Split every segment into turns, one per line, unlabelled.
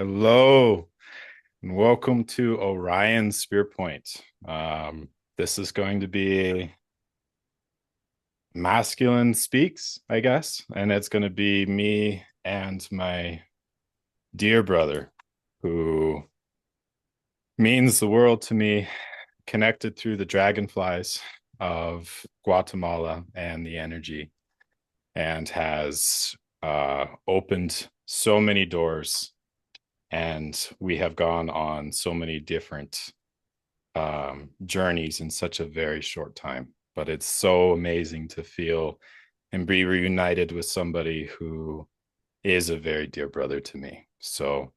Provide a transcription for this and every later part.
Hello, and welcome to Orion Spear Point. This is going to be masculine speaks, I guess, and it's going to be me and my dear brother, who means the world to me, connected through the dragonflies of Guatemala and the energy, and has opened so many doors, and we have gone on so many different journeys in such a very short time. But it's so amazing to feel and be reunited with somebody who is a very dear brother to me. So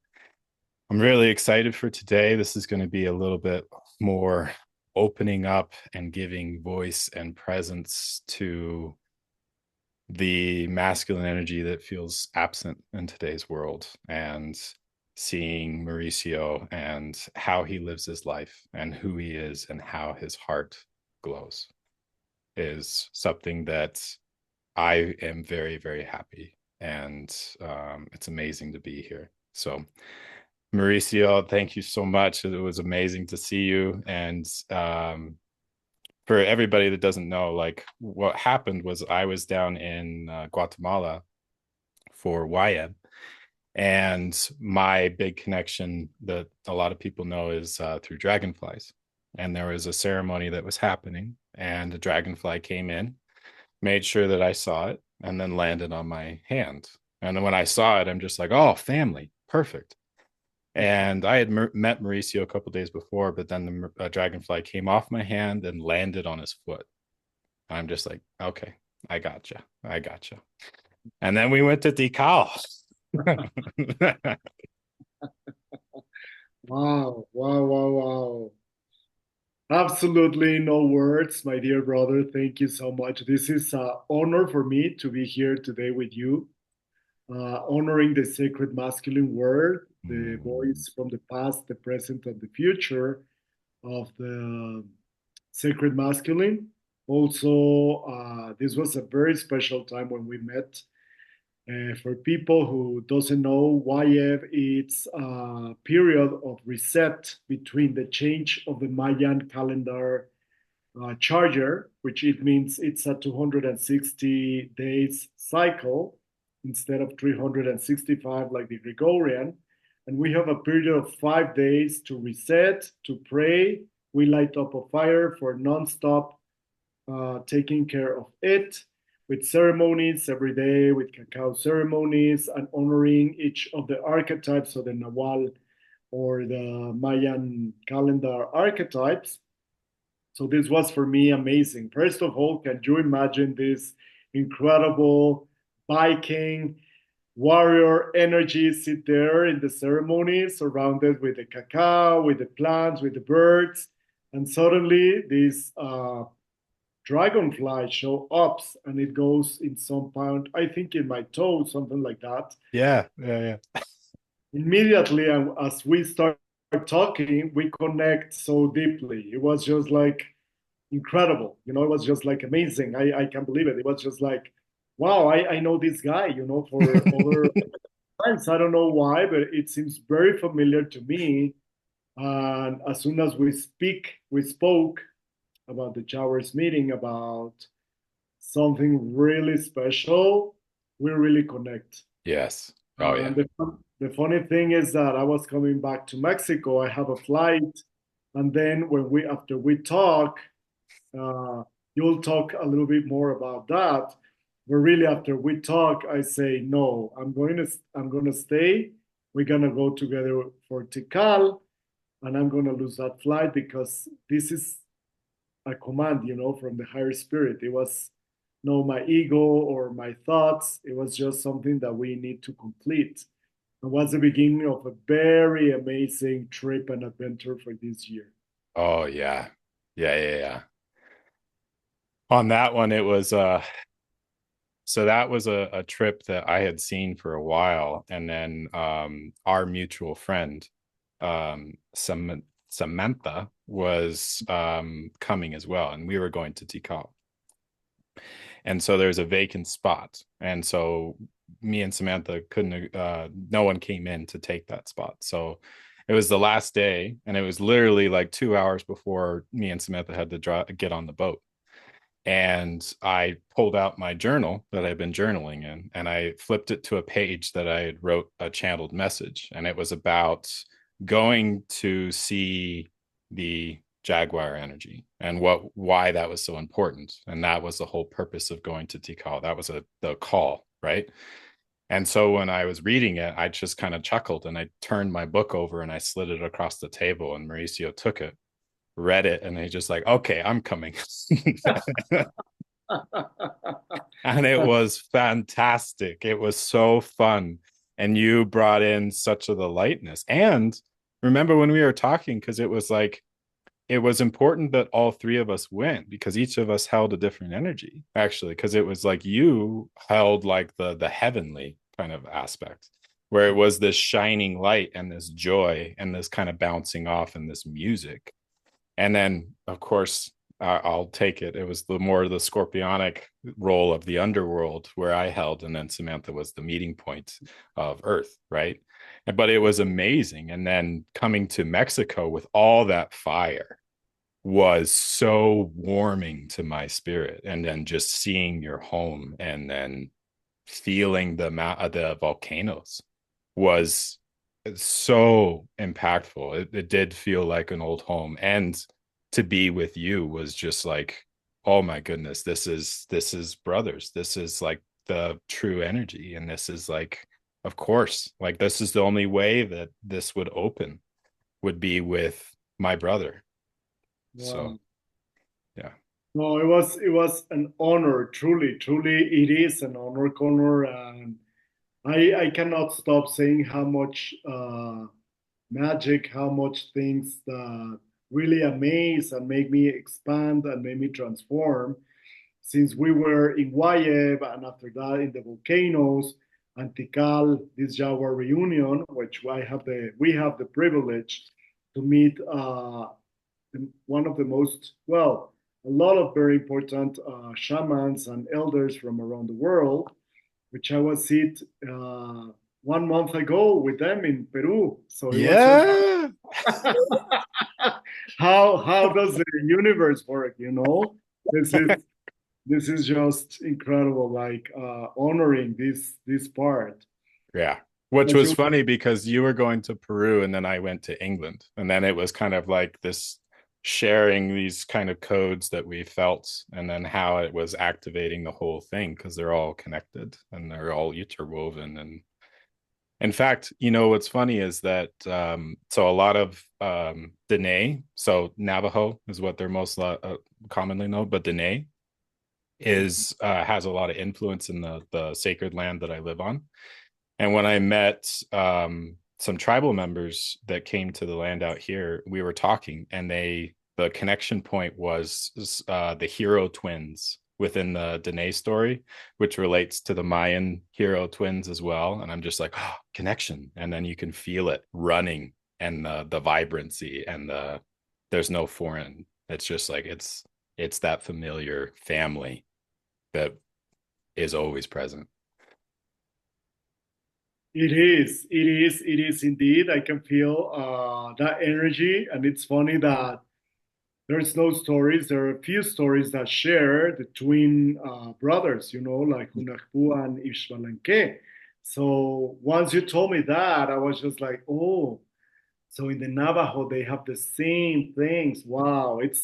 I'm really excited for today. This is going to be a little bit more opening up and giving voice and presence to the masculine energy that feels absent in today's world, and seeing Mauricio and how he lives his life and who he is and how his heart glows is something that I am very, very happy. And it's amazing to be here. So, Mauricio, thank you so much. It was amazing to see you. And for everybody that doesn't know, like what happened was I was down in Guatemala for YM, and my big connection that a lot of people know is through dragonflies. And there was a ceremony that was happening, and a dragonfly came in, made sure that I saw it, and then landed on my hand. And then when I saw it, I'm just like, oh, family, perfect. And I had met Mauricio a couple days before, but then the dragonfly came off my hand and landed on his foot. I'm just like, okay, I gotcha. I gotcha. And then we went to Tikal.
Wow, wow, wow, wow. Absolutely no words, my dear brother. Thank you so much. This is an honor for me to be here today with you, honoring the sacred masculine word, the voice from the past, the present, and the future of the sacred masculine. Also, this was a very special time when we met. For people who doesn't know, YF, it's a period of reset between the change of the Mayan calendar charger, which it means it's a 260 days cycle instead of 365 like the Gregorian. And we have a period of 5 days to reset, to pray. We light up a fire for nonstop taking care of it with ceremonies every day, with cacao ceremonies, and honoring each of the archetypes of the Nahual or the Mayan calendar archetypes. So this was for me amazing. First of all, can you imagine this incredible Viking warrior energy sit there in the ceremony, surrounded with the cacao, with the plants, with the birds, and suddenly this dragonfly show up and it goes in some point, I think in my toe, something like that.
Yeah, yeah, yeah.
Immediately, as we start talking, we connect so deeply. It was just like incredible. It was just like amazing. I can't believe it. It was just like, wow, I know this guy, for other times. I don't know why, but it seems very familiar to me. And as soon as we spoke about the Chowers meeting, about something really special, we really connect.
Yes. Oh,
And
yeah.
the funny thing is that I was coming back to Mexico. I have a flight, and then after we talk, uh, you'll talk a little bit more about that. But really, after we talk, I say no. I'm going to stay. We're gonna go together for Tikal, and I'm gonna lose that flight because this is a command, from the higher spirit. It was no my ego or my thoughts. It was just something that we need to complete. It was the beginning of a very amazing trip and adventure for this year.
Oh, yeah. Yeah, yeah, yeah. On that one, it was so that was a trip that I had seen for a while. And then our mutual friend, Samantha, was coming as well, and we were going to Tikal. And so there's a vacant spot. And so me and Samantha couldn't no one came in to take that spot. So it was the last day, and it was literally like 2 hours before me and Samantha had to get on the boat. And I pulled out my journal that I'd been journaling in, and I flipped it to a page that I had wrote a channeled message, and it was about going to see the Jaguar energy and why that was so important. And that was the whole purpose of going to Tikal. That was the call, right? And so when I was reading it, I just kind of chuckled, and I turned my book over and I slid it across the table, and Mauricio took it, read it, and he just like, okay, I'm coming. And it was fantastic. It was so fun. And you brought in such of the lightness. And remember when we were talking, because it was like, it was important that all three of us went because each of us held a different energy, actually, because it was like you held like the heavenly kind of aspect, where it was this shining light and this joy and this kind of bouncing off and this music. And then, of course, I'll take it. It was the more the scorpionic role of the underworld where I held, and then Samantha was the meeting point of Earth, right? But it was amazing. And then coming to Mexico with all that fire was so warming to my spirit. And then just seeing your home and then feeling the volcanoes was so impactful. It did feel like an old home, and to be with you was just like, oh my goodness, this is brothers. This is like the true energy, and this is like, of course, like this is the only way that this would open would be with my brother. So
Wow.
yeah.
No, it was an honor. Truly, truly, it is an honor, Connor, and I cannot stop saying how much magic, how much things that really amaze and make me expand and make me transform. Since we were in Guayeb and after that in the volcanoes and Tikal, this Jaguar reunion, which we have the privilege to meet one of the most well, a lot of very important shamans and elders from around the world, which I was it 1 month ago with them in Peru. So it was just
Yeah.
how does the universe work? This is this is just incredible. Like honoring this part.
Yeah. Which
As
was
you
funny because you were going to Peru and then I went to England. And then it was kind of like this sharing these kind of codes that we felt, and then how it was activating the whole thing because they're all connected and they're all interwoven. And in fact, what's funny is that so a lot of Dene, so Navajo is what they're most commonly known, but Dene is has a lot of influence in the sacred land that I live on. And when I met some tribal members that came to the land out here, we were talking, and the connection point was the hero twins within the Dene story, which relates to the Mayan hero twins as well. And I'm just like, oh, connection. And then you can feel it running, and the vibrancy, and there's no foreign. It's just like it's that familiar family that is always present.
it is indeed. I can feel that energy, and it's funny that there's no stories. There are a few stories that share the twin brothers, like Hunahpu and Ishbalanque. So once you told me that, I was just like, oh, so in the Navajo they have the same things. Wow, it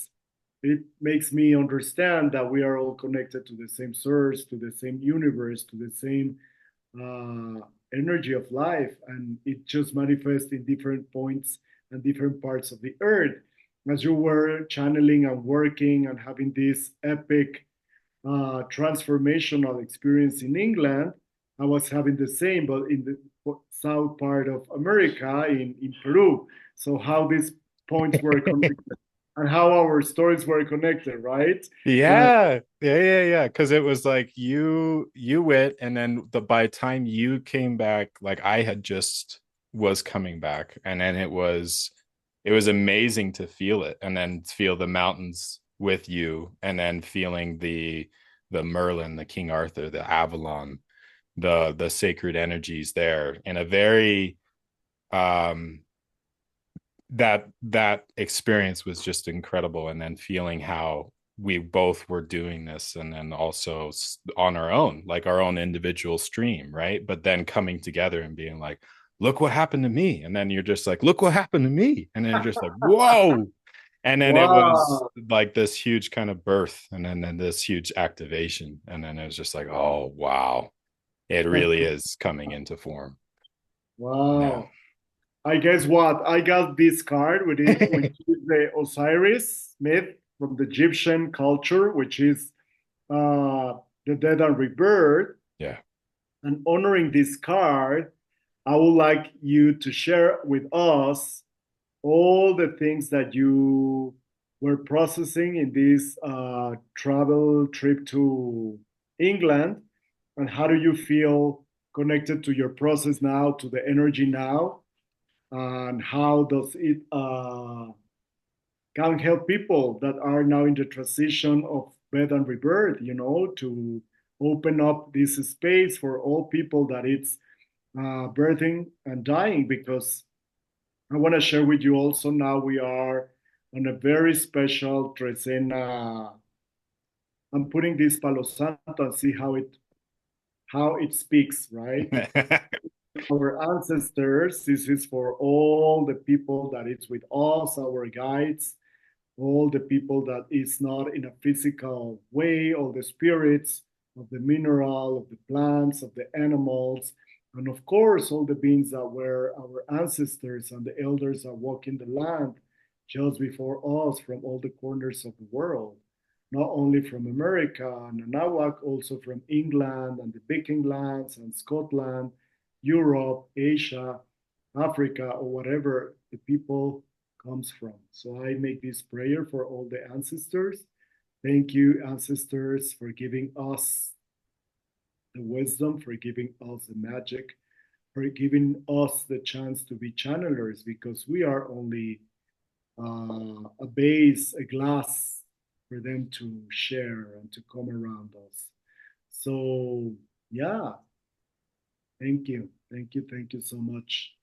makes me understand that we are all connected to the same source, to the same universe, to the same uh, energy of life, and it just manifests in different points and different parts of the earth. As you were channeling and working and having this epic transformational experience in England, I was having the same, but in the south part of America, in Peru. So how these points were connected and how our stories were connected, right? That
Yeah. Because it was like you went, and then by the time you came back, like I had just was coming back, and then it was amazing to feel it, and then feel the mountains with you, and then feeling the Merlin, the King Arthur, the Avalon, the sacred energies there in a very um that experience was just incredible. And then feeling how we both were doing this, and then also on our own, like our own individual stream, right? But then coming together and being like, look what happened to me. And then you're just like, look what happened to me. And then you're just like, whoa. And then it was
Wow.
like this huge kind of birth, and then this huge activation. And then it was just like, oh, wow, it really is coming into form. Yeah.
Wow. I guess what? I got this card with it, which is the Osiris myth from the Egyptian culture, which is uh, the death and rebirth.
Yeah.
And honoring this card, I would like you to share with us all the things that you were processing in this travel trip to England, and how do you feel connected to your process now, to the energy now, and how does it can help people that are now in the transition of birth and rebirth, to open up this space for all people that it's birthing and dying, because I want to share with you also now we are on a very special Trecena. I'm putting this Palo Santo and see how it speaks, right? Our ancestors, this is for all the people that is with us, our guides, all the people that is not in a physical way, all the spirits of the mineral, of the plants, of the animals, and of course, all the beings that were our ancestors and the elders that walk in the land just before us from all the corners of the world, not only from America and Arawak, also from England and the Viking lands and Scotland, Europe, Asia, Africa, or whatever the people comes from. So I make this prayer for all the ancestors. Thank you, ancestors, for giving us the wisdom, for giving us the magic, for giving us the chance to be channelers, because we are only a base, a glass for them to share and to come around us. So, yeah, thank you. Thank you. Thank you so much.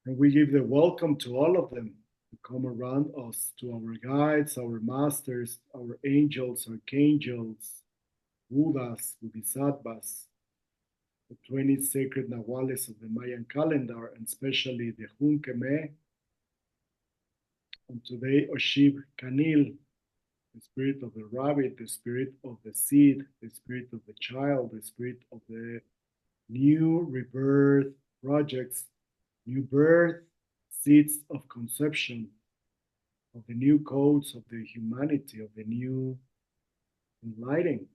And we give the welcome to all of them to come around us, to our guides, our masters, our angels, archangels, Buddhas, Bodhisattvas, the 20 sacred Nahuales of the Mayan calendar, and especially the Junkeme, and today Oshib Kanil, the spirit of the rabbit, the spirit of the seed, the spirit of the child, the spirit of the new rebirth projects, new birth, seeds of conception, of the new codes of the humanity, of the new enlightening.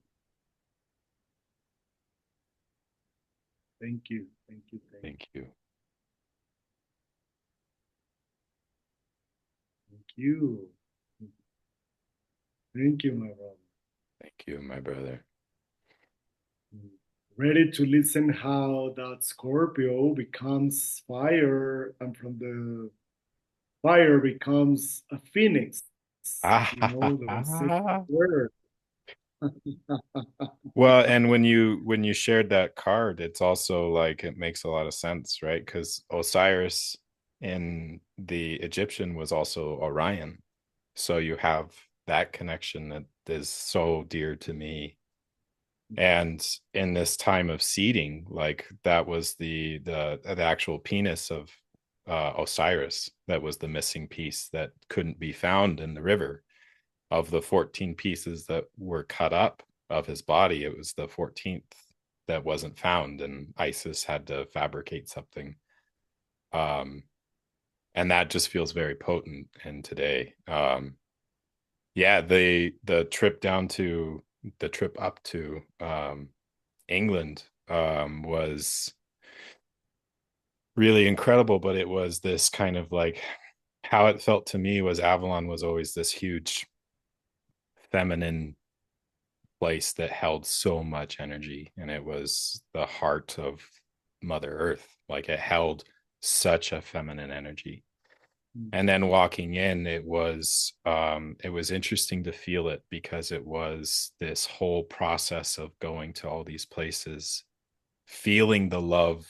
Thank you, thank you, thank you,
Thank you.
thank you. Thank you, my brother.
Thank you, my brother.
Ready to listen how that Scorpio becomes fire, and from the fire becomes a phoenix, the sacred
Ah.
word.
Well, and when you shared that card, it's also like it makes a lot of sense, right? Because Osiris in the Egyptian was also Orion. So you have that connection that is so dear to me. And in this time of seeding, like that was the actual penis of Osiris that was the missing piece that couldn't be found in the river. Of the 14 pieces that were cut up of his body, it was the 14th that wasn't found, and Isis had to fabricate something. Um, and that just feels very potent in today. Yeah, the trip down to the trip up to England was really incredible, but it was this kind of like how it felt to me was Avalon was always this huge feminine place that held so much energy, and it was the heart of Mother Earth. Like it held such a feminine energy.
Mm.
And then walking in, it was interesting to feel it because it was this whole process of going to all these places, feeling the love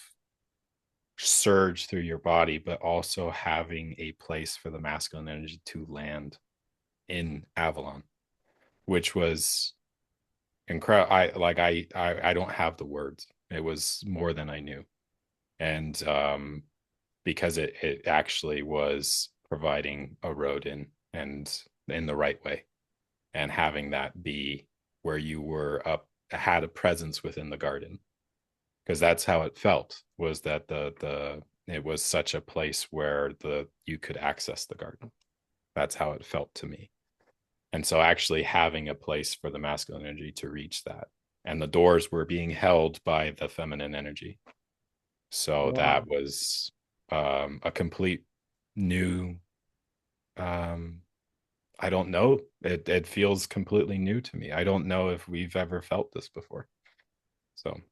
surge through your body, but also having a place for the masculine energy to land in Avalon, which was incredible. I don't have the words. It was more than I knew. And because it actually was providing a road in and in the right way, and having that be where you were up, had a presence within the garden, because that's how it felt, was that the it was such a place where the you could access the garden. That's how it felt to me. And so actually having a place for the masculine energy to reach that, and the doors were being held by the feminine energy. So
Wow.
that was a complete new, um, I don't know. It feels completely new to me. I don't know if we've ever felt this before. So yes.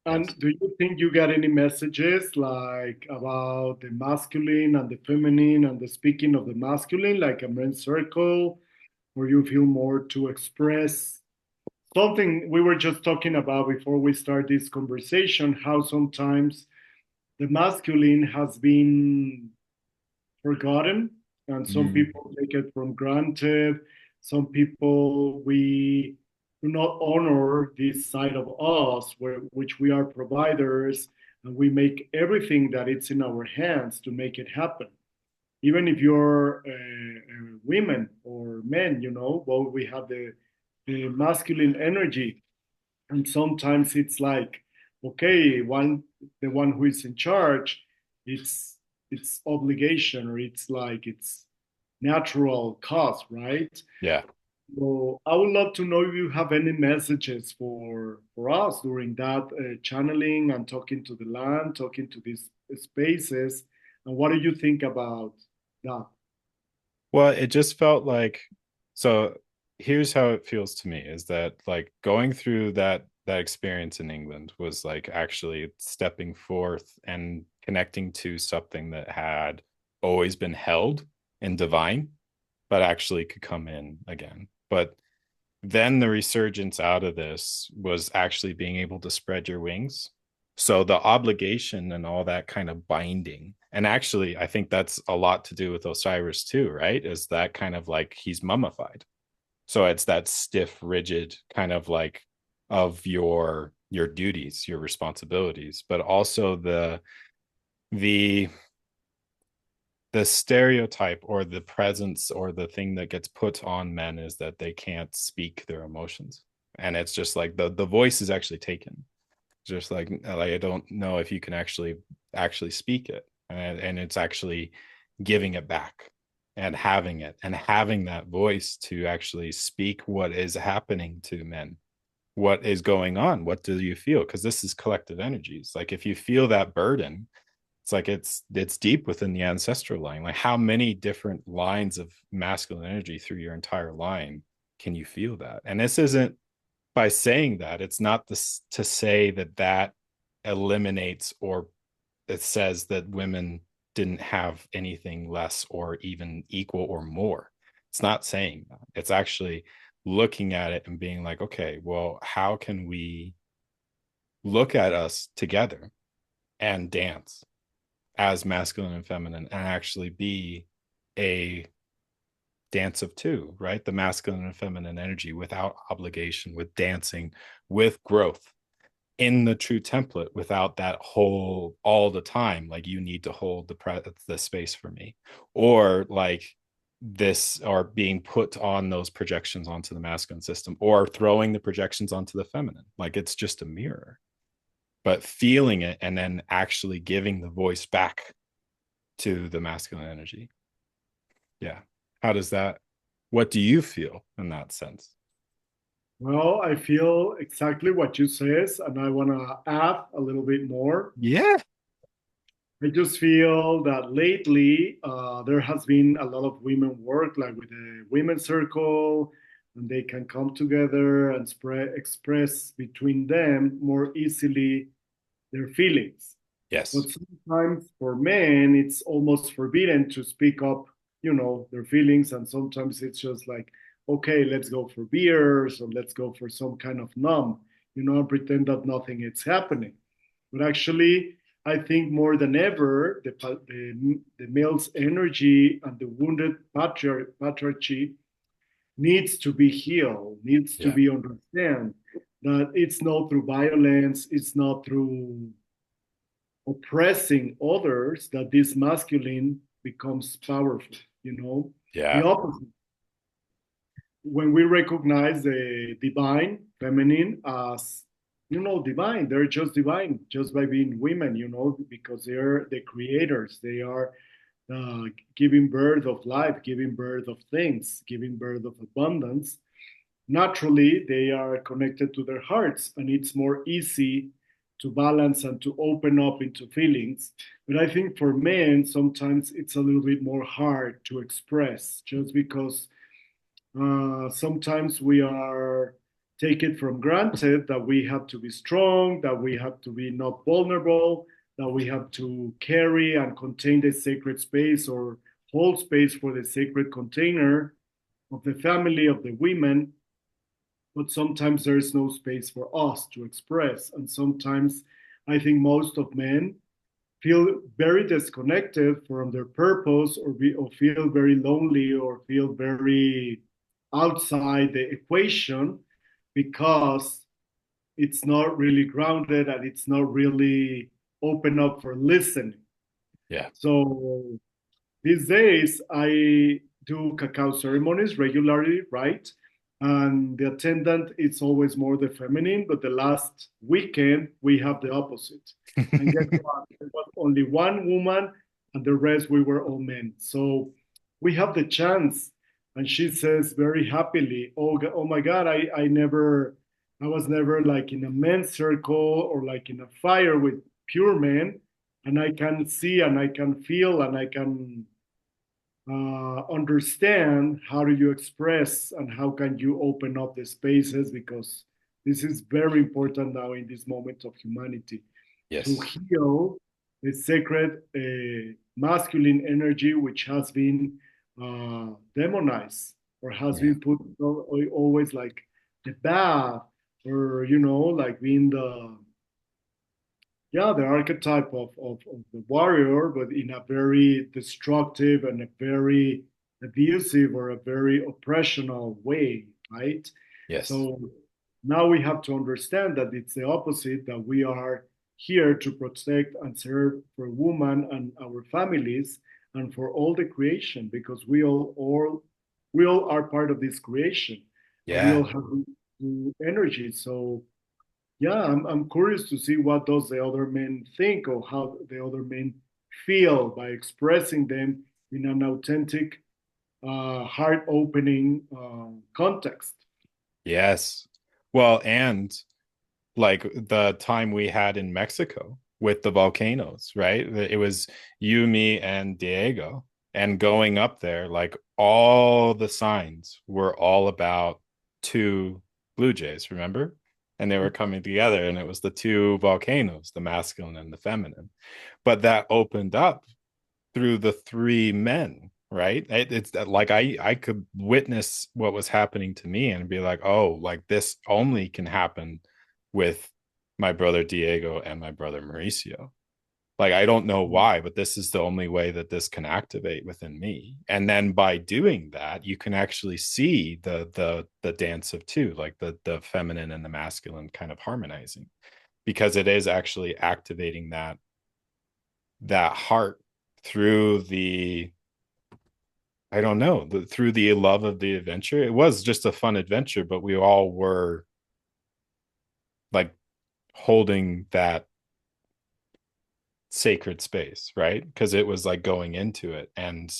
And do you think you got any messages like about the masculine and the feminine and the speaking of the masculine, like a men's circle, where you feel more to express something we were just talking about before we start this conversation, how sometimes the masculine has been forgotten, and some
Mm,
people take it for granted. Some people we do not honor this side of us, which we are providers, and we make everything that it's in our hands to make it happen. Even if you're women or men, both we have the masculine energy, and sometimes it's like, okay, the one who is in charge, it's obligation, or it's like it's natural cause, right?
yeah.
So I would love to know if you have any messages for us during that channeling and talking to the land, talking to these spaces, and what do you think about that?
Well, it just felt like, so here's how it feels to me, is that like going through that experience in England was like actually stepping forth and connecting to something that had always been held in divine, but actually could come in again. But then the resurgence out of this was actually being able to spread your wings. So the obligation and all that kind of binding, and actually, I think that's a lot to do with Osiris too, right? Is that kind of like he's mummified. So it's that stiff, rigid kind of like of your duties, your responsibilities, but also the the stereotype or the presence or the thing that gets put on men is that they can't speak their emotions, and it's just like the voice is actually taken, just like I don't know if you can actually speak it, and it's actually giving it back and having it and having that voice to actually speak what is happening to men, what is going on, what do you feel, because this is collective energies. Like if you feel that burden, it's like it's deep within the ancestral line. Like how many different lines of masculine energy through your entire line can you feel that? And this isn't, by saying that, it's not this to say that that eliminates or it says that women didn't have anything less or even equal or more. It's not saying that. It's actually looking at it and being like, okay, well, how can we look at us together and dance as masculine and feminine and actually be a dance of two, right? The masculine and feminine energy without obligation, with dancing, with growth in the true template, without that whole all the time, like you need to hold the space for me, or like this, or being put on those projections onto the masculine system, or throwing the projections onto the feminine, like it's just a mirror, but feeling it and then actually giving the voice back to the masculine energy. Yeah. How does that, what do you feel in that sense?
Well, I feel exactly what you says, and I want to add a little bit more.
Yeah.
I just feel that lately there has been a lot of women work, like with the women's circle, and they can come together and express between them more easily their feelings.
Yes.
But sometimes for men, it's almost forbidden to speak up, their feelings. And sometimes it's just like, okay, let's go for beers or let's go for some kind of numb, and pretend that nothing is happening. But actually, I think more than ever, the male's energy and the wounded patriarchy needs to be healed, needs to
Yeah.
be understand that it's not through violence, it's not through oppressing others that this masculine becomes powerful, the
Yeah.
opposite. When we recognize the divine feminine as, divine, they're just divine just by being women, because they're the creators, they are uh, giving birth of life, giving birth of things, giving birth of abundance. Naturally they are connected to their hearts and it's more easy to balance and to open up into feelings. But I think for men sometimes it's a little bit more hard to express just because sometimes we are take it from granted that we have to be strong, that we have to be not vulnerable, that we have to carry and contain the sacred space or hold space for the sacred container of the family of the women. But sometimes there is no space for us to express. And sometimes I think most of men feel very disconnected from their purpose or feel very lonely or feel very outside the equation because it's not really grounded and it's not really open up for listening.
Yeah.
So these days, I do cacao ceremonies regularly, right? And the attendant is always more the feminine, but the last weekend we have the opposite. And guess what? There was only one woman, and the rest we were all men. So we have the chance. And she says very happily, oh my God, I was never like in a men's circle or like in a fire with pure men. And I can see and I can feel and I can understand how do you express and how can you open up the spaces because this is very important now in this moment of humanity to
Yes.
heal the sacred masculine energy which has been demonized or has
Yeah.
been put always like the bad or like being the archetype of the warrior, but in a very destructive and a very abusive or a very oppressional way, right?
Yes.
So now we have to understand that it's the opposite, that we are here to protect and serve for women and our families and for all the creation because we all are part of this creation and we all
Yeah.
have energy. So yeah, I'm curious to see what does the other men think or how the other men feel by expressing them in an authentic, heart-opening context.
Yes. Well, and like the time we had in Mexico with the volcanoes, right? It was you, me, and Diego. And going up there, like all the signs were all about two Blue Jays, remember? And they were coming together, and it was the two volcanoes, the masculine and the feminine. But that opened up through the three men, right? It's like I could witness what was happening to me and be like, oh, like this only can happen with my brother Diego and my brother Mauricio. Like I don't know why, but this is the only way that this can activate within me. And then by doing that, you can actually see the dance of two, like the feminine and the masculine kind of harmonizing, because it is actually activating that heart through the I don't know, through the love of the adventure. It was just a fun adventure, but we all were like holding that sacred space, right? Because it was like going into it and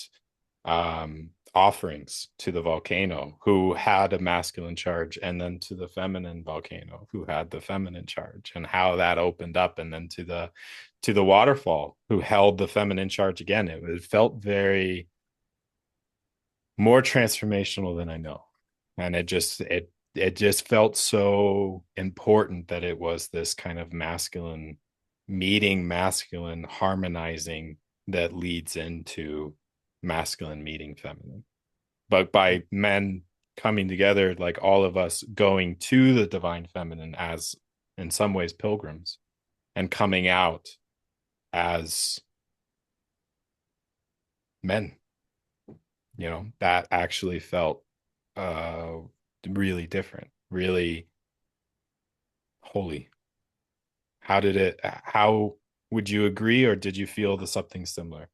offerings to the volcano who had a masculine charge, and then to the feminine volcano who had the feminine charge, and how that opened up, and then to the waterfall who held the feminine charge again. It felt very more transformational than I know. And it just felt so important that it was this kind of masculine meeting masculine, harmonizing that leads into masculine meeting feminine. But by men coming together, like all of us going to the divine feminine as, in some ways, pilgrims, and coming out as men, that actually felt uh really different, really holy. How would you agree, or did you feel the something similar?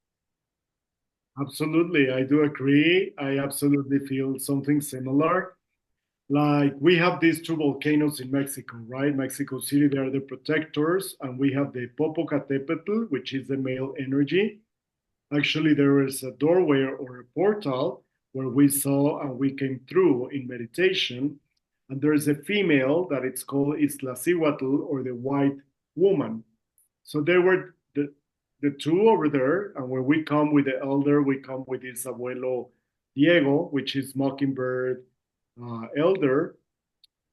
Absolutely, I do agree. I absolutely feel something similar. Like we have these two volcanoes in Mexico, right? Mexico City, they are the protectors, and we have the Popocatépetl, which is the male energy. Actually, there is a doorway or a portal where we saw and we came through in meditation. And there is a female that it's called Iztaccíhuatl, or the white woman. So there were the two over there. And when we come with the elder, we come with his abuelo Diego, which is Mockingbird elder.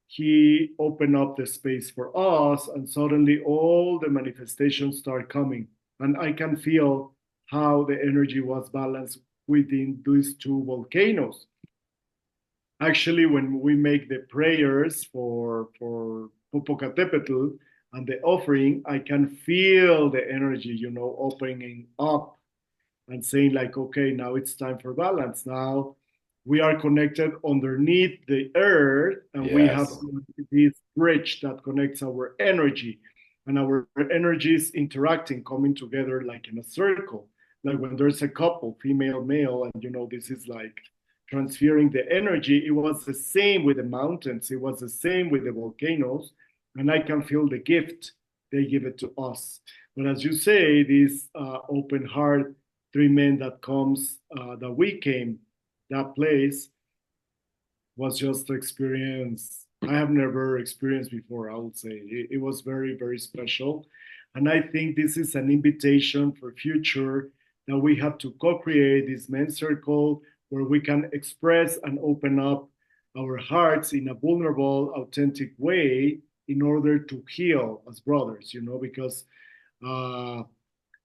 He opened up the space for us, and suddenly all the manifestations start coming. And I can feel how the energy was balanced within these two volcanoes. Actually, when we make the prayers for Popocatépetl and the offering, I can feel the energy, opening up and saying like, okay, now it's time for balance. Now we are connected underneath the earth, and we have
Yes.
this bridge that connects our energy, and our energies interacting, coming together like in a circle. Like when there's a couple, female, male, and this is like transferring the energy. It was the same with the mountains. It was the same with the volcanoes, and I can feel the gift they give it to us. But as you say, this open heart, three men that comes that we came that place was just experience I have never experienced before. I would say it was very, very special, and I think this is an invitation for future, that we have to co-create this men's circle where we can express and open up our hearts in a vulnerable, authentic way in order to heal as brothers. Because uh,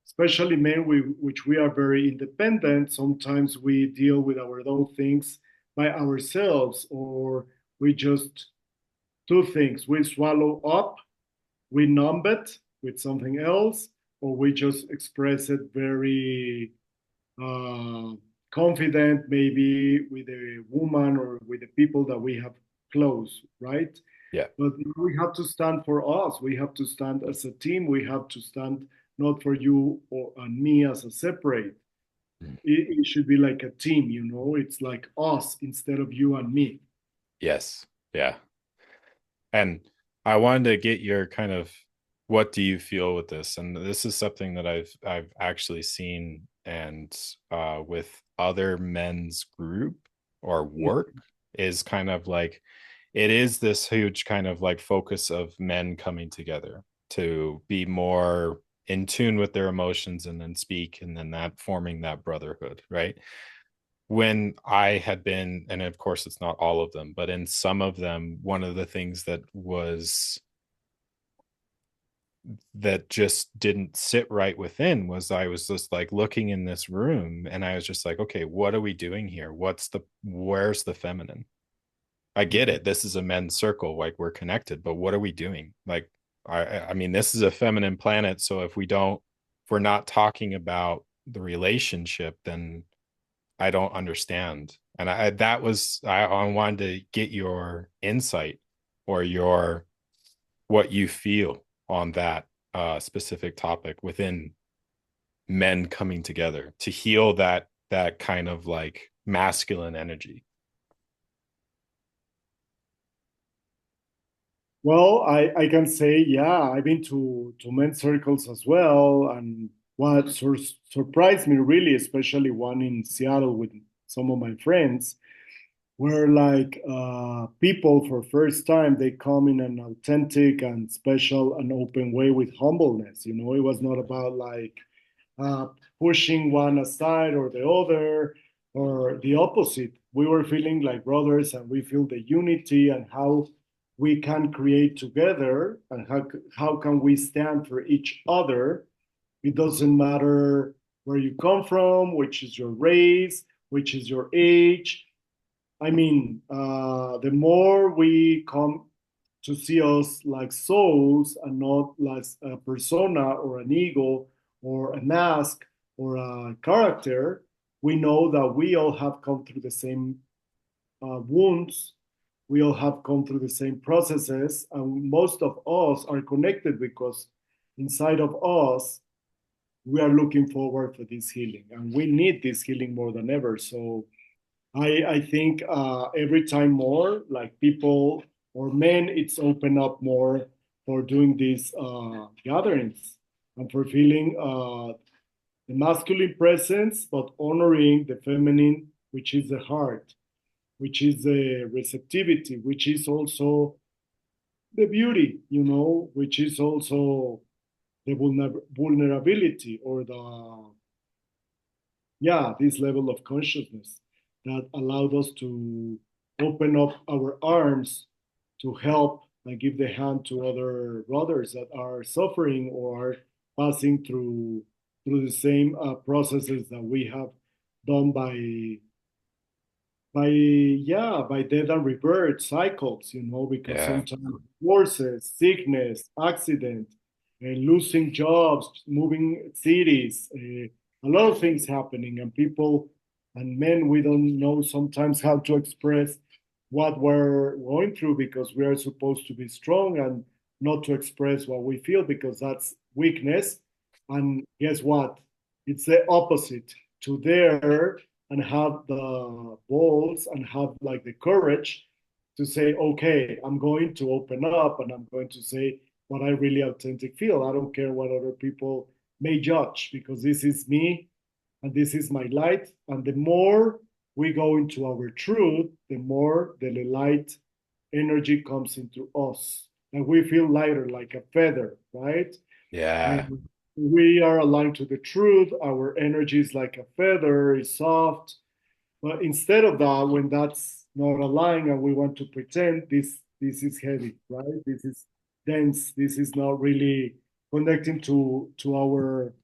especially men, which we are very independent, sometimes we deal with our own things by ourselves, or we just do things. We swallow up, we numb it with something else, or we just express it very uh, confident, maybe with a woman or with the people that we have close, right?
Yeah.
But we have to stand for us. We have to stand as a team. We have to stand not for you or and me as a separate. It should be like a team, It's like us instead of you and me.
Yes. Yeah. And I wanted to get your kind of, what do you feel with this? And this is something that I've actually seen, and with other men's group or work, is kind of like, it is this huge kind of like focus of men coming together to be more in tune with their emotions, and then speak, and then that forming that brotherhood, right? When I had been, and of course it's not all of them, but in some of them, one of the things that just didn't sit right within was, I was just like looking in this room, and I was just like, okay, what are we doing here? Where's the feminine? I get it. This is a men's circle, like we're connected, but what are we doing? Like, I mean, this is a feminine planet. So if we're not talking about the relationship, then I don't understand. And I wanted to get your insight, or what you feel on that specific topic within men coming together to heal that kind of like masculine energy.
Well, I can say, yeah, I've been to men's circles as well. And what surprised me really, especially one in Seattle with some of my friends, where like people for first time they come in an authentic and special and open way with humbleness. It was not about like uh, pushing one aside or the other, or the opposite. We were feeling like brothers, and we feel the unity and how we can create together, and how can we stand for each other. It doesn't matter where you come from, which is your race, which is your age. I mean, the more we come to see us like souls and not like a persona or an ego or a mask or a character, we know that we all have come through the same wounds. We all have come through the same processes, and most of us are connected because inside of us, we are looking forward for this healing, and we need this healing more than ever. So I think every time more, like people or men, it's open up more for doing these gatherings and for feeling the masculine presence, but honoring the feminine, which is the heart, which is the receptivity, which is also the beauty, which is also the vulnerability or the, yeah, this level of consciousness that allowed us to open up our arms to help and give the hand to other brothers that are suffering or are passing through the same processes that we have done by death and rebirth cycles, because
Yeah.
sometimes divorces, sickness, accident, and losing jobs, moving cities, a lot of things happening, and people and men, we don't know sometimes how to express what we're going through because we are supposed to be strong and not to express what we feel because that's weakness. And guess what? It's the opposite to dare and have the balls and have like the courage to say, okay, I'm going to open up and I'm going to say what I really authentic feel. I don't care what other people may judge because this is me and this is my light. And the more we go into our truth, the more the light energy comes into us. And we feel lighter like a feather, right?
Yeah.
When we are aligned to the truth, our energy is like a feather, is soft. But instead of that, when that's not aligned and we want to pretend this is heavy, right? This is dense. This is not really connecting to our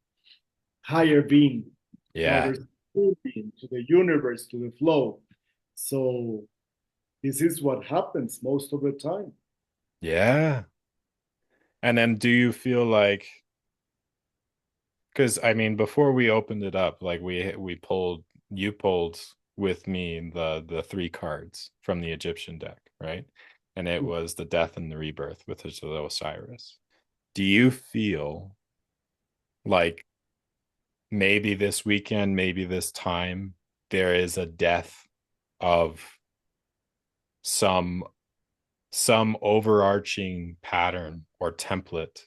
higher being, to
Yeah.
our being, to the universe, to the flow. So this is what happens most of the time.
Yeah. And then do you feel like, because I mean, before we opened it up, like we pulled, you pulled with me the three cards from the Egyptian deck, right? And it was the death and the rebirth with the Osiris. Do you feel like maybe this weekend, maybe this time, there is a death of some some overarching pattern or template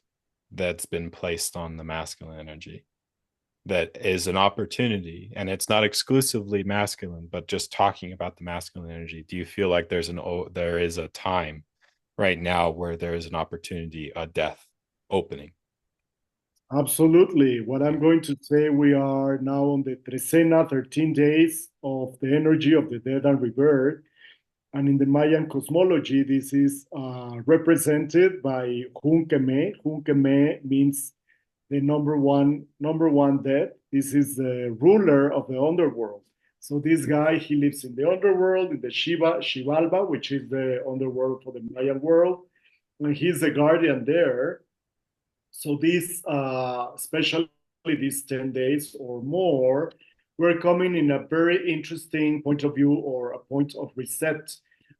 that's been placed on the masculine energy that is an opportunity, and it's not exclusively masculine, but just talking about the masculine energy? Do you feel like there is a time right now where there is an opportunity, a death opening?
Absolutely. What I'm going to say, we are now on the Trecena, 13 days of the energy of the dead and rebirth. And in the Mayan cosmology, this is represented by Hunkeme. Hunkeme means the number one dead. This is the ruler of the underworld. So this guy, he lives in the underworld, in the Xibalba, which is the underworld for the Mayan world. And he's the guardian there. So these, especially these 10 days or more, we're coming in a very interesting point of view or a point of reset.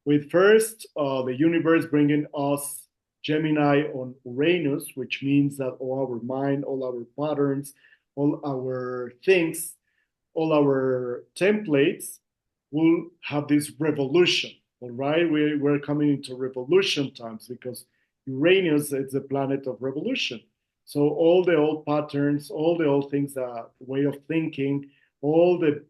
With first, the universe bringing us Gemini on Uranus, which means that all our mind, all our patterns, all our things, all our templates will have this revolution. All right, we're coming into revolution times because Uranus is the planet of revolution. So all the old patterns, all the old things, way of thinking, all the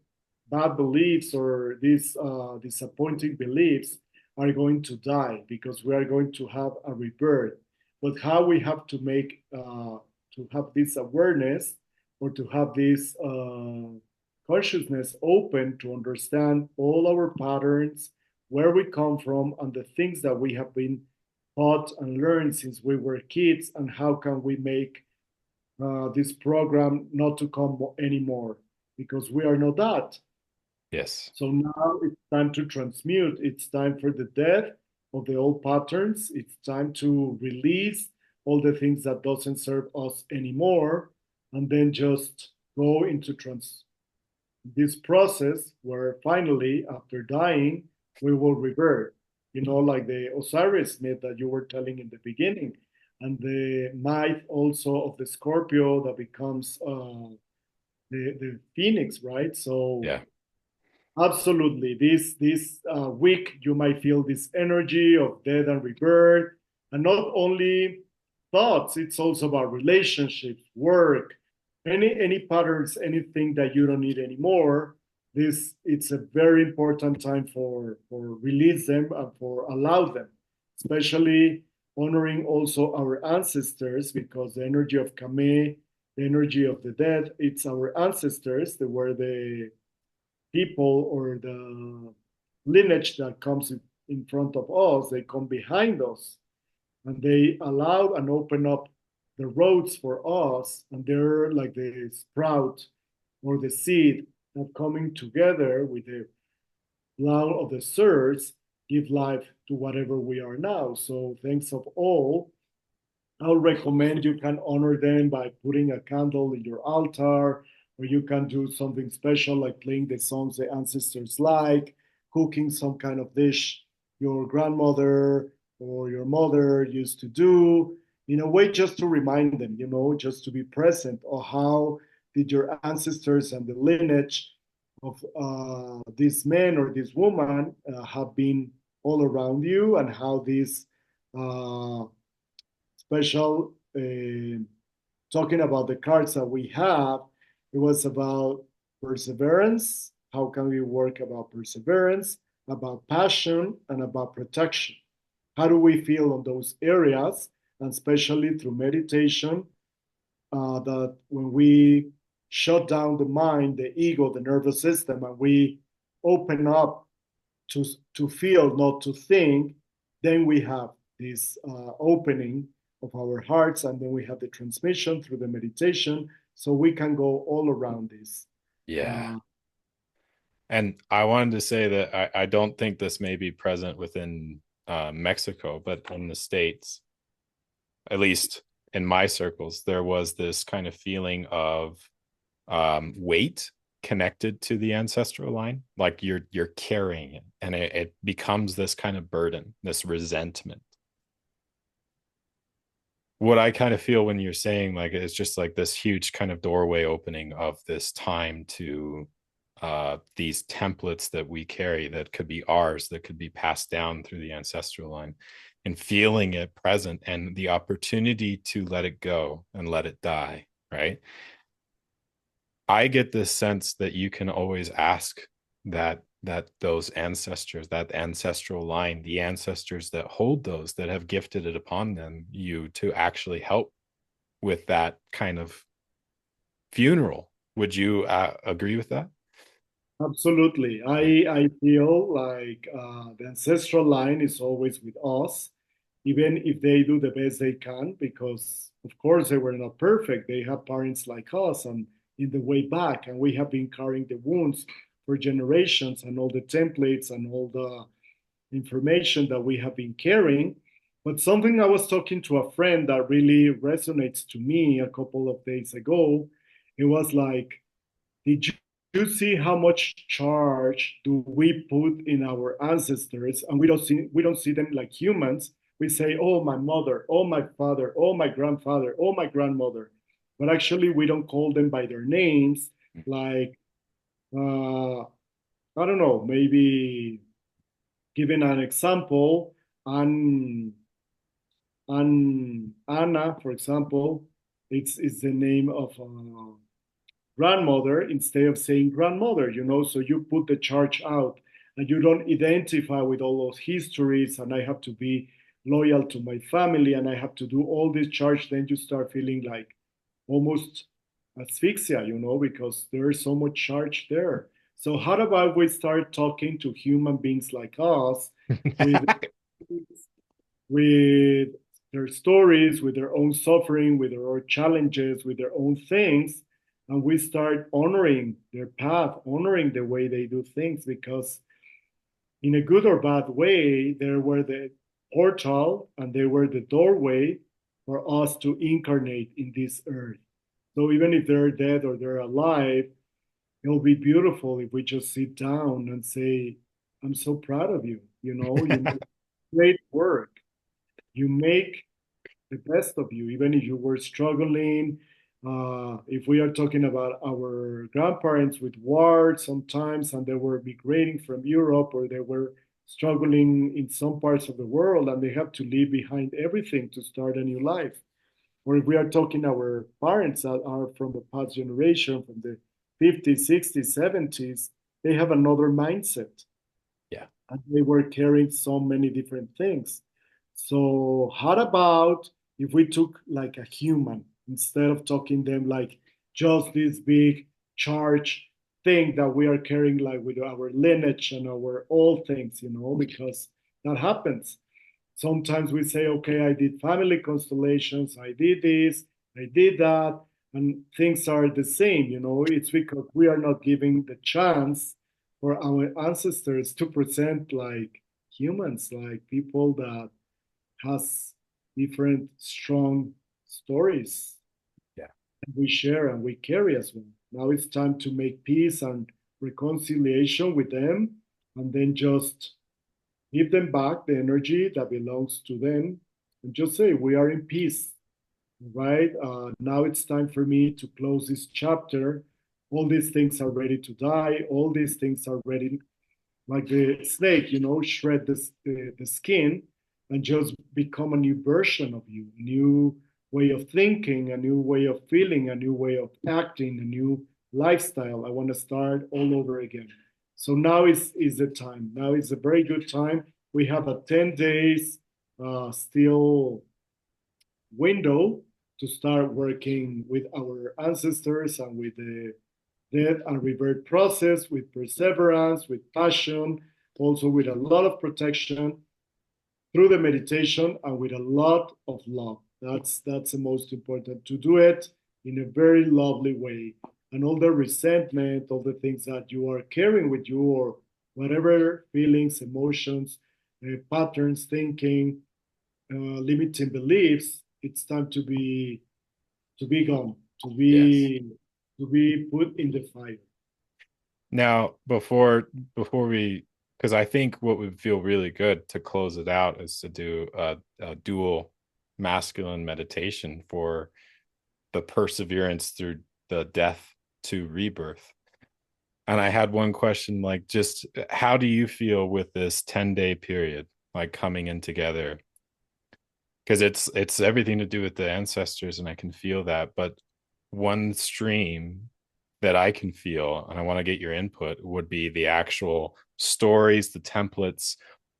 bad beliefs or these disappointing beliefs are going to die because we are going to have a rebirth. But how we have to make to have this awareness or to have this consciousness open to understand all our patterns, where we come from, and the things that we have been taught and learned since we were kids, and how can we make this program not to come anymore, because we are not that.
Yes.
So now it's time to transmute. It's time for the death of the old patterns. It's time to release all the things that doesn't serve us anymore, and then just go into this process where finally, after dying, we will revert. You know, like the Osiris myth that you were telling in the beginning, and the myth also of the Scorpio that becomes the Phoenix, right? So
Yeah.
absolutely. This week, you might feel this energy of death and rebirth, and not only thoughts. It's also about relationships, work, any patterns, anything that you don't need anymore. This it's a very important time for release them and for allow them, especially honoring also our ancestors, because the energy of Kame, the energy of the dead, it's our ancestors. They were the people or the lineage that comes in front of us, they come behind us, and they allow and open up the roads for us, and they're like the sprout or the seed that coming together with the blood of the source give life to whatever we are now. So thanks of all, I'll recommend you can honor them by putting a candle in your altar, or you can do something special like playing the songs the ancestors like, cooking some kind of dish your grandmother or your mother used to do, in a way just to remind them, just to be present, or how did your ancestors and the lineage of this man or this woman have been all around you, and how this uh, special talking about the cards that we have. It was about perseverance. How can we work about perseverance, about passion, and about protection? How do we feel on those areas? And especially through meditation, that when we shut down the mind, the ego, the nervous system, and we open up to, to feel, not to think, then we have this opening of our hearts, and then we have the transmission through the meditation, so we can go all around this.
Yeah.
Uh,
And I wanted to say that I don't think this may be present within Mexico, but in the States, at least in my circles, there was this kind of feeling of weight connected to the ancestral line, like you're carrying it, and it becomes this kind of burden, this resentment. What I kind of feel when you're saying like it's just like this huge kind of doorway opening of this time to these templates that we carry that could be ours, that could be passed down through the ancestral line, and feeling it present and the opportunity to let it go and let it die, right? I get this sense that you can always ask that those ancestors, that ancestral line, the ancestors that hold those, that have gifted it upon them, you to actually help with that kind of funeral. Would you agree with that?
Absolutely.
Yeah.
I feel like the ancestral line is always with us, even if they do the best they can, because of course they were not perfect. They have parents like us and in the way back, and we have been carrying the wounds for generations, and all the templates and all the information that we have been carrying. But something I was talking to a friend that really resonates to me a couple of days ago, it was like, did you see how much charge do we put in our ancestors, and we don't see them like humans. We say, oh, my mother, oh, my father, oh, my grandfather, oh, my grandmother, but actually we don't call them by their names. Like I don't know, maybe giving an example, and Anna, for example, it's the name of grandmother instead of saying grandmother. So you put the charge out, and you don't identify with all those histories, and I have to be loyal to my family, and I have to do all this charge. Then you start feeling like almost asphyxia, because there's so much charge there. So how about we start talking to human beings like us with with their stories, with their own suffering, with their own challenges, with their own things. And we start honoring their path, honoring the way they do things, because in a good or bad way, they were the portal and they were the doorway for us to incarnate in this earth. So even if they're dead or they're alive, it'll be beautiful if we just sit down and say, I'm so proud of you. You make great work. You make the best of you, even if you were struggling. If we are talking about our grandparents with war sometimes, and they were migrating from Europe, or they were struggling in some parts of the world, and they have to leave behind everything to start a new life. Or if we are talking our parents that are from the past generation, from the 50s, 60s, 70s, they have another mindset
Yeah.
and they were carrying so many different things. So, how about if we took like a human instead of talking them like just this big charge thing that we are carrying, like with our lineage and our old things, because that happens. Sometimes we say, okay, I did family constellations, I did this, I did that, and things are the same. It's because we are not giving the chance for our ancestors to present like humans, like people that has different strong stories
Yeah.
we share and we carry as well. Now it's time to make peace and reconciliation with them, and then just give them back the energy that belongs to them, and just say, we are in peace, right? Now it's time for me to close this chapter. All these things are ready to die. All these things are ready, like the snake, shred the skin and just become a new version of you, a new way of thinking, a new way of feeling, a new way of acting, a new lifestyle. I want to start all over again. So now is the time. Now is a very good time. We have a 10 days still window to start working with our ancestors and with the death and rebirth process, with perseverance, with passion, also with a lot of protection through the meditation and with a lot of love. That's the most important, to do it in a very lovely way. And all the resentment, all the things that you are carrying with you, or whatever feelings, emotions, patterns, thinking, limiting beliefs, it's time to be gone, to
Yes.
be to be put in the fire.
Now, before we, because I think what would feel really good to close it out is to do a dual masculine meditation for the perseverance through the death to rebirth. And I had one question, like, just how do you feel with this 10-day period, like coming in together? Because it's everything to do with the ancestors, and I can feel that. But one stream that I can feel, and I want to get your input, would be the actual stories, the templates,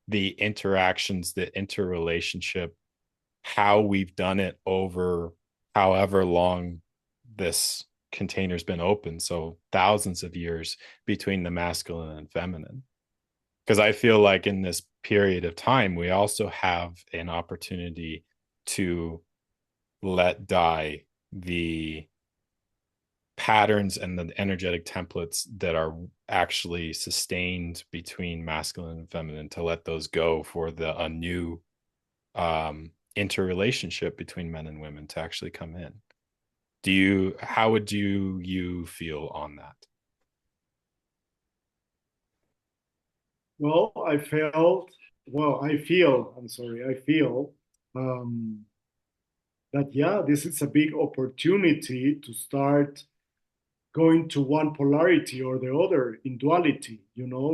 the interactions, the interrelationship, how we've done it over however long this container's been open. So thousands of years between the masculine and feminine. Because I feel like in this period of time, we also have an opportunity to let die the patterns and the energetic templates that are actually sustained between masculine and feminine, to let those go for a new interrelationship between men and women to actually come in. How would you feel on that?
Well, I feel, I'm sorry, I feel um, that, yeah, this is a big opportunity to start going to one polarity or the other in duality,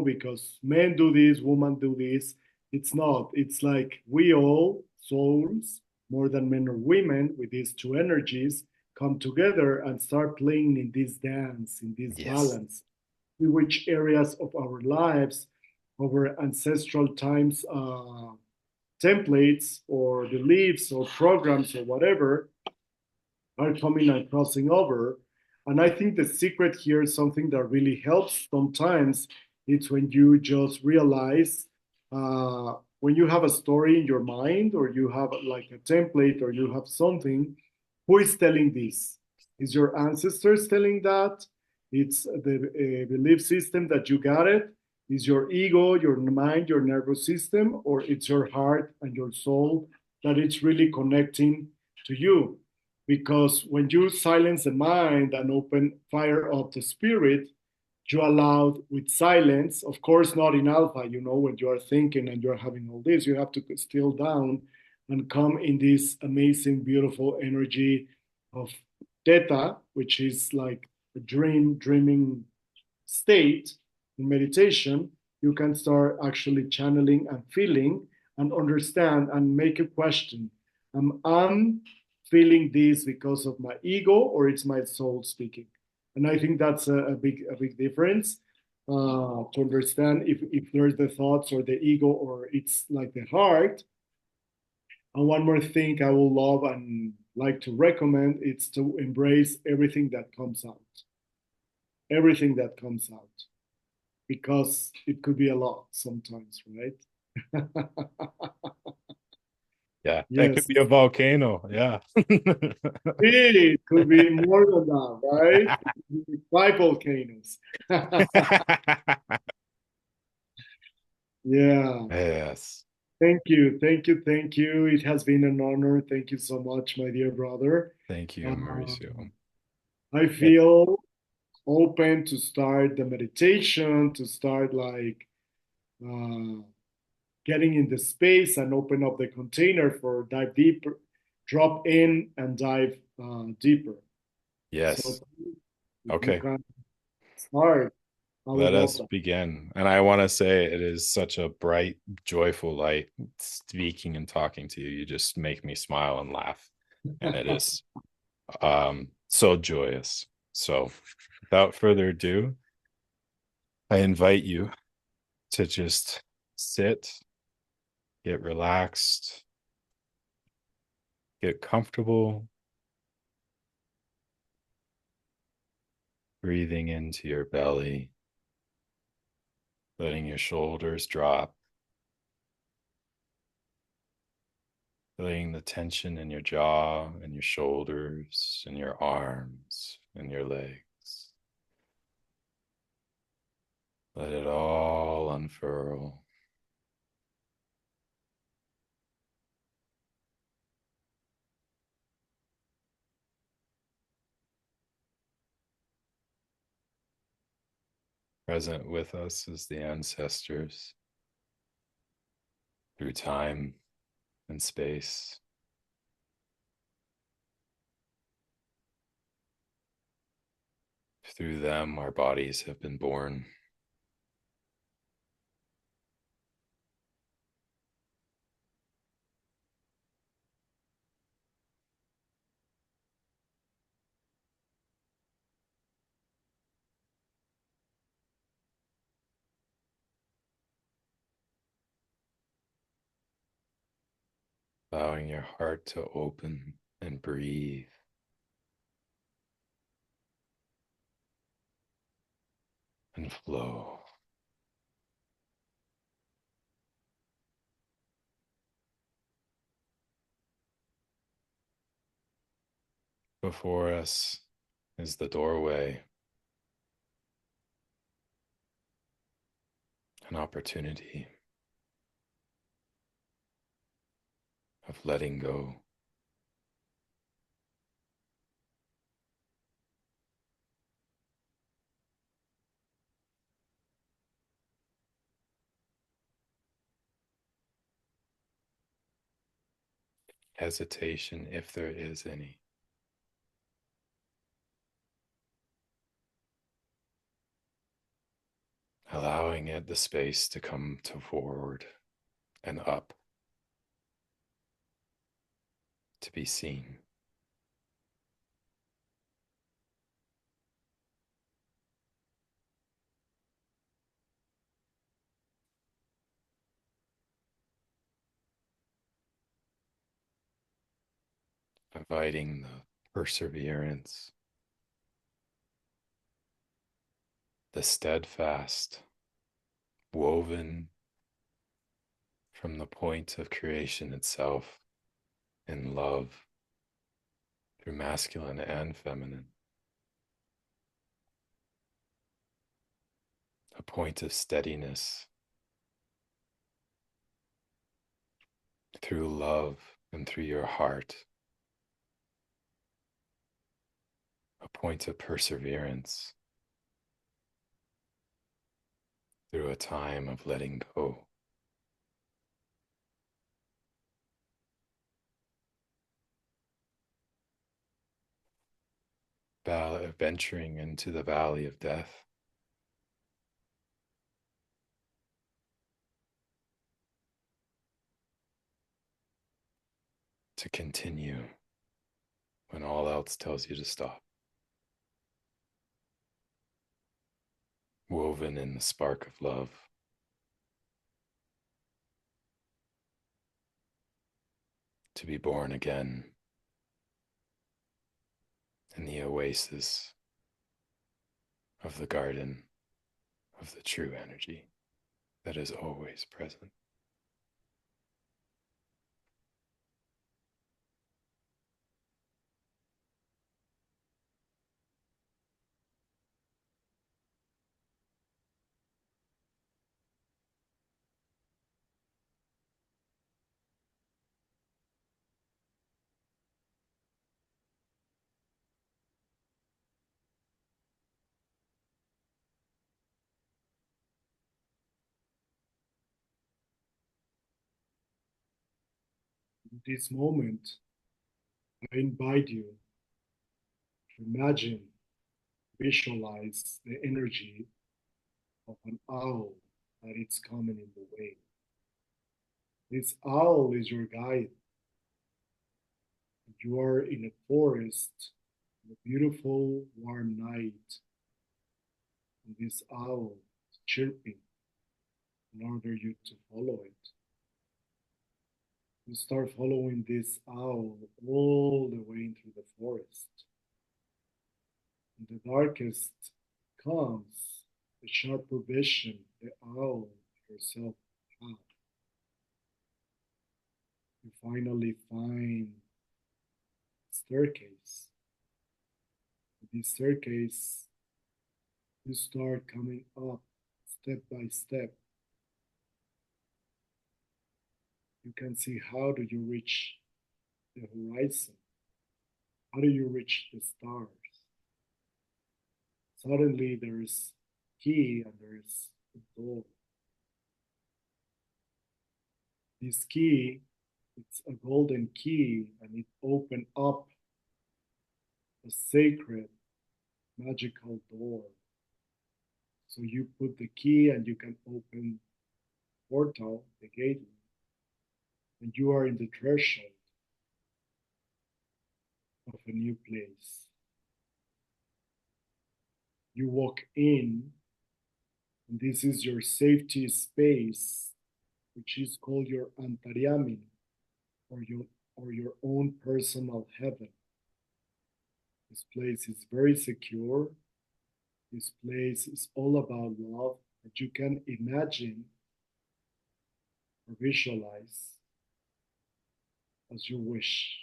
because men do this, women do this. It's not. It's like we all, souls, more than men or women, with these two energies, come together and start playing in this dance, in this
Yes.
balance, in which areas of our lives, our ancestral times, templates or beliefs or programs or whatever are coming and crossing over. And I think the secret here is something that really helps sometimes. It's when you just realize when you have a story in your mind, or you have like a template, or you have something, who is telling this? Is your ancestors telling that? It's the belief system that you got it? Is your ego, your mind, your nervous system, or it's your heart and your soul that it's really connecting to you? Because when you silence the mind and open fire of the spirit, you allowed with silence, of course, not in alpha, when you are thinking and you're having all this, you have to still down and come in this amazing, beautiful energy of theta, which is like a dreaming state in meditation. You can start actually channeling and feeling and understand and make a question. I'm feeling this because of my ego, or it's my soul speaking? And I think that's a big difference, to understand if there's the thoughts or the ego, or it's like the heart. And one more thing I will love and like to recommend, it's to embrace everything that comes out. Everything that comes out, because it could be a lot sometimes, right?
Yeah, that could
Yes,
be a volcano. Yeah.
really, it could be more than that, right? It could be five volcanoes. Yeah.
Yes.
Thank you, thank you, thank you. It has been an honor. Thank you so much, my dear brother.
Thank you,
Um,
Mauricio.
I
Yeah.
feel open to start the meditation, to start like uh, getting in the space and open up the container for dive deeper, drop in and dive deeper. So
Yes.
if you
Okay.
can start, I would
Let
love
us
that.
begin. And I want to say it is such a bright, joyful light speaking and talking to you. You just make me smile and laugh. And it is so joyous. So without further ado, I invite you to just sit, get relaxed, get comfortable, breathing into your belly, letting your shoulders drop, feeling the tension in your jaw and your shoulders and your arms and your legs. Let it all unfurl. Present with us is the ancestors through time and space. Through them, our bodies have been born. Allowing your heart to open and breathe and flow. Before us is the doorway, an opportunity of letting go, hesitation if there is any. Allowing it the space to come to forward and up, to be seen. Inviting the perseverance, the steadfast, woven from the point of creation itself in love through masculine and feminine, a point of steadiness through love and through your heart, a point of perseverance through a time of letting go. Venturing into the valley of death to continue when all else tells you to stop. Woven in the spark of love, to be born again in the oasis of the garden of the true energy that is always present.
In this moment, I invite you to imagine, visualize the energy of an owl that is coming in the way. This owl is your guide. You are in a forest, in a beautiful, warm night, and this owl is chirping in order you to follow it. You start following this owl all the way into the forest. In the darkest comes the sharper vision the owl yourself have. You finally find a staircase. In this staircase, you start coming up step by step. You can see how do you reach the horizon? How do you reach the stars? Suddenly there is key and there is a door. This key, it's a golden key and it opened up a sacred magical door. So you put the key and you can open the portal, the gateway, and you are in the threshold of a new place. You walk in, and this is your safety space, which is called your antariami, or your own personal heaven. This place is very secure. This place is all about love that you can imagine or visualize as you wish.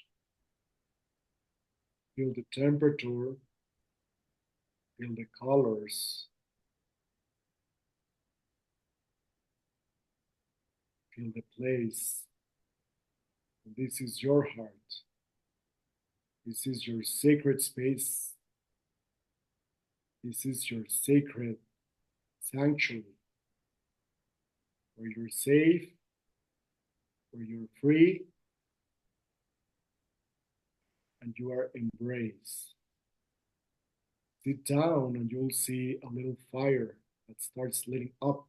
Feel the temperature, feel the colors, feel the place. And this is your heart. This is your sacred space. This is your sacred sanctuary where you're safe, where you're free, and you are embraced. Sit down and you'll see a little fire that starts lighting up.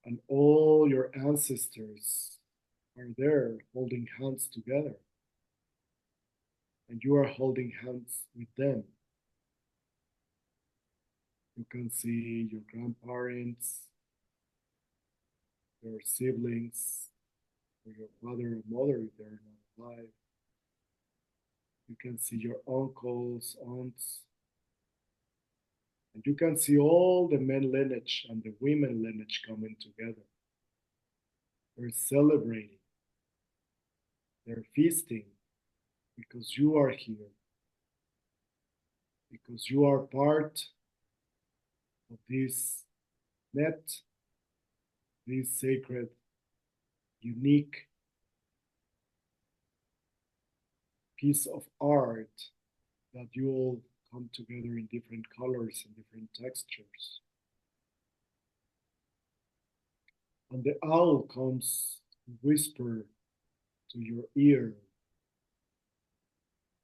And all your ancestors are there holding hands together. And you are holding hands with them. You can see your grandparents, your siblings, or your father or mother if they're not alive. You can see your uncles, aunts, and you can see all the men lineage and the women lineage coming together. They're celebrating, they're feasting because you are here, because you are part of this net, this sacred, unique piece of art that you all come together in different colors and different textures. And the owl comes to whisper to your ear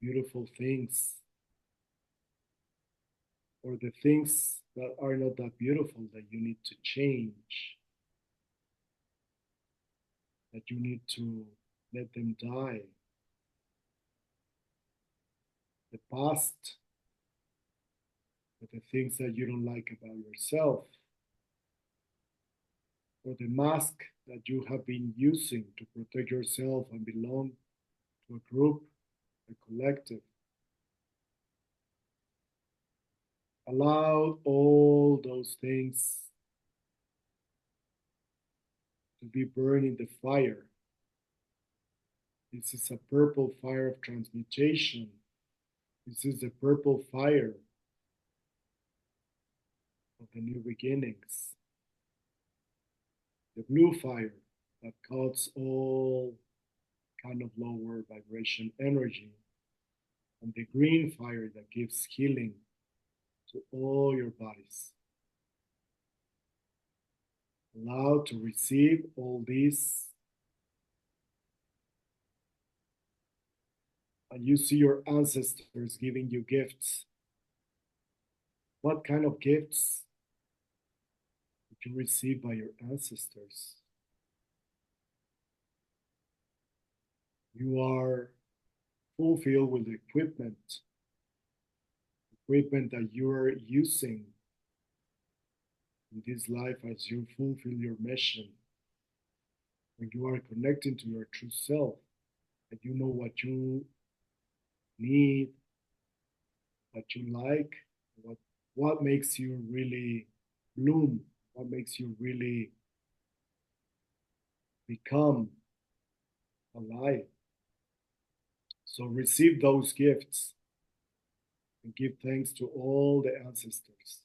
beautiful things, or the things that are not that beautiful that you need to change, that you need to let them die. The past, or the things that you don't like about yourself, or the mask that you have been using to protect yourself and belong to a group, a collective. Allow all those things to be burned in the fire. This is a purple fire of transmutation. This is the purple fire of the new beginnings. The blue fire that cuts all kind of lower vibration energy. And the green fire that gives healing to all your bodies. Allow to receive all this. And you see your ancestors giving you gifts. What kind of gifts did you receive by your ancestors? You are fulfilled with equipment that you are using in this life as you fulfill your mission. When you are connecting to your true self, and you know what you need, what you like, what makes you really bloom, what makes you really become alive. So receive those gifts and give thanks to all the ancestors,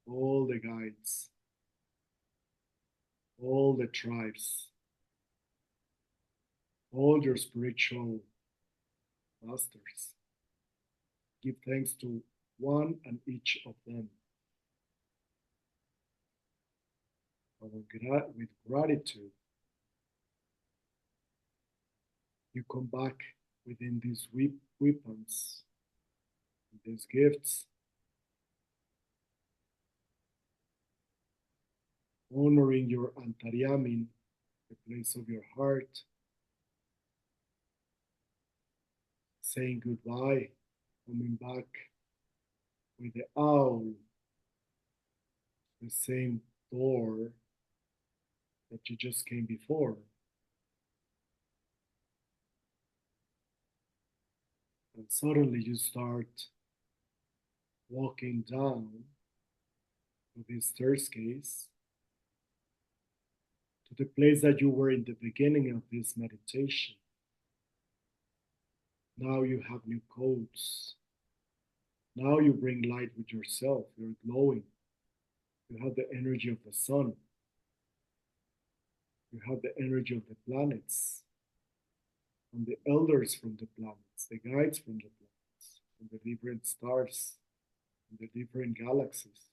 all the guides, all the tribes, all your spiritual masters. Give thanks to one and each of them. And with gratitude, you come back within these weapons, these gifts, honoring your Antariamin, the place of your heart, saying goodbye, coming back with the owl, the same door that you just came before. And suddenly you start walking down to this staircase to the place that you were in the beginning of this meditation. Now you have new codes. Now you bring light with yourself. You're glowing. You have the energy of the sun. You have the energy of the planets, and the elders from the planets, the guides from the planets, from the different stars, from the different galaxies.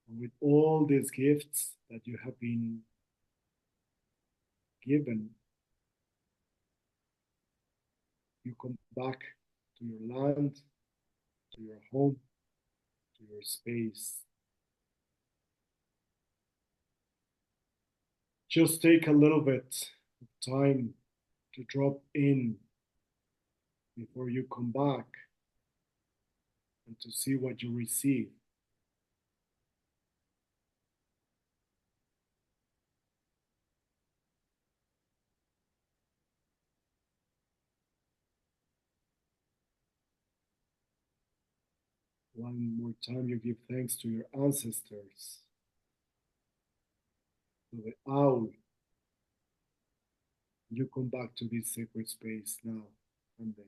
And with all these gifts that you have been given, you come back to your land, to your home, to your space. Just take a little bit of time to drop in before you come back and to see what you receive. One more time, you give thanks to your ancestors. to the owl. You come back to this sacred space now and then,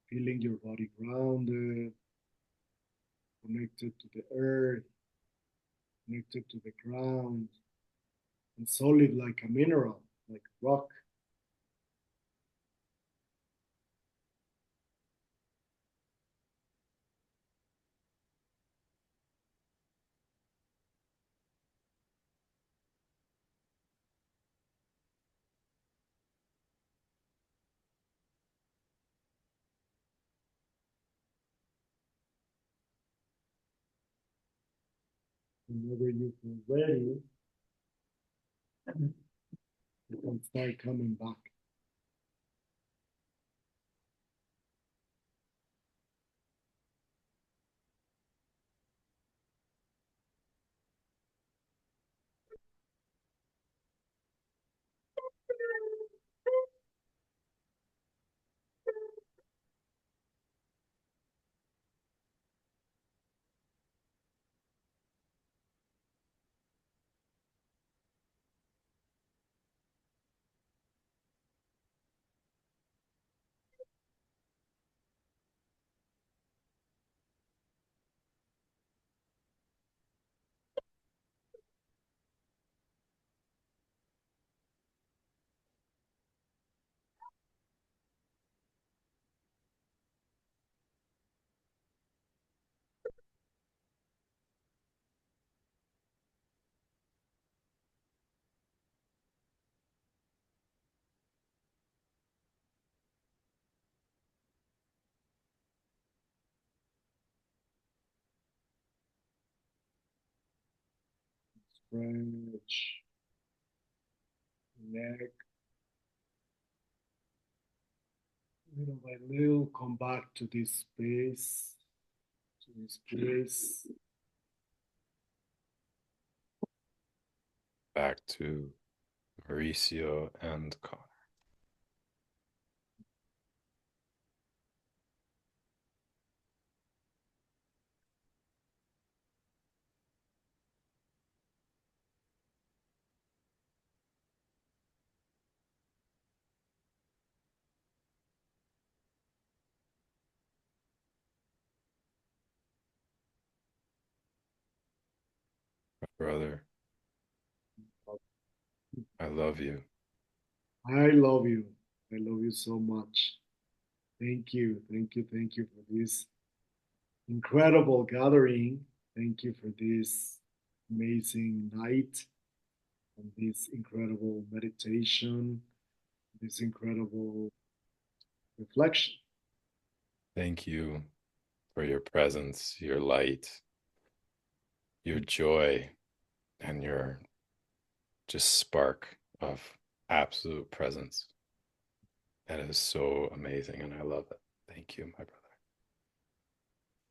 feeling your body grounded, connected to the earth, connected to the ground, and solid like a mineral, like rock. Whenever you feel ready, you can start coming back. Stretch neck, little by little, come back to this space, to this place.
Back to Mauricio and Connor. Brother, I love you.
I love you. I love you so much. Thank you. Thank you. Thank you for this incredible gathering. Thank you for this amazing night and this incredible meditation, this incredible reflection.
Thank you for your presence, your light, your joy, and your just spark of absolute presence. That is so amazing, and I love it. Thank you, my brother.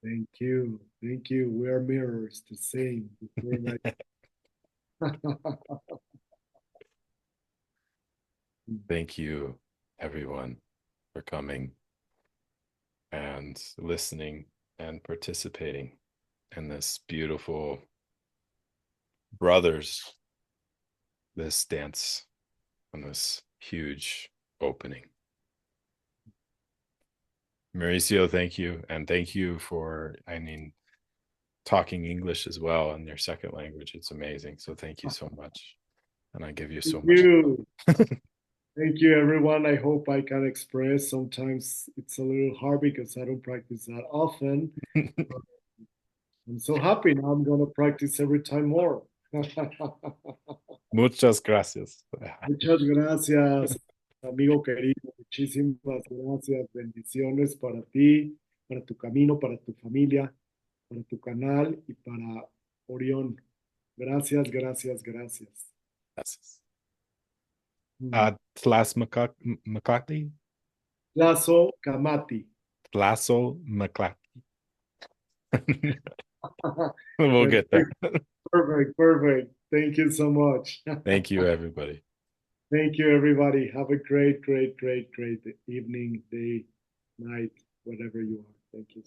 Thank you. Thank you. We are mirrors, the same. The same.
Thank you, everyone, for coming and listening and participating in this beautiful brothers, this dance on this huge opening. Mauricio, thank you. And thank you for, talking English as well in your second language. It's amazing. So thank you so much. And I give you
Thank
so much
you.
love.
Thank you, everyone. I hope I can express. Sometimes it's a little hard because I don't practice that often. I'm so happy now. I'm going to practice every time more.
Muchas gracias.
Muchas gracias, amigo querido. Muchísimas gracias. Bendiciones para ti, para tu camino, para tu familia, para tu canal y para Orión. Gracias, gracias, gracias.
Gracias.
Mm.
Tlasmacati?
Lazo Kamati.
Tlaso Maclati. We'll get there.
Perfect, perfect. Thank you so much.
Thank you, everybody.
Thank you, everybody. Have a great, great, great, great evening, day, night, whatever you are. Thank you.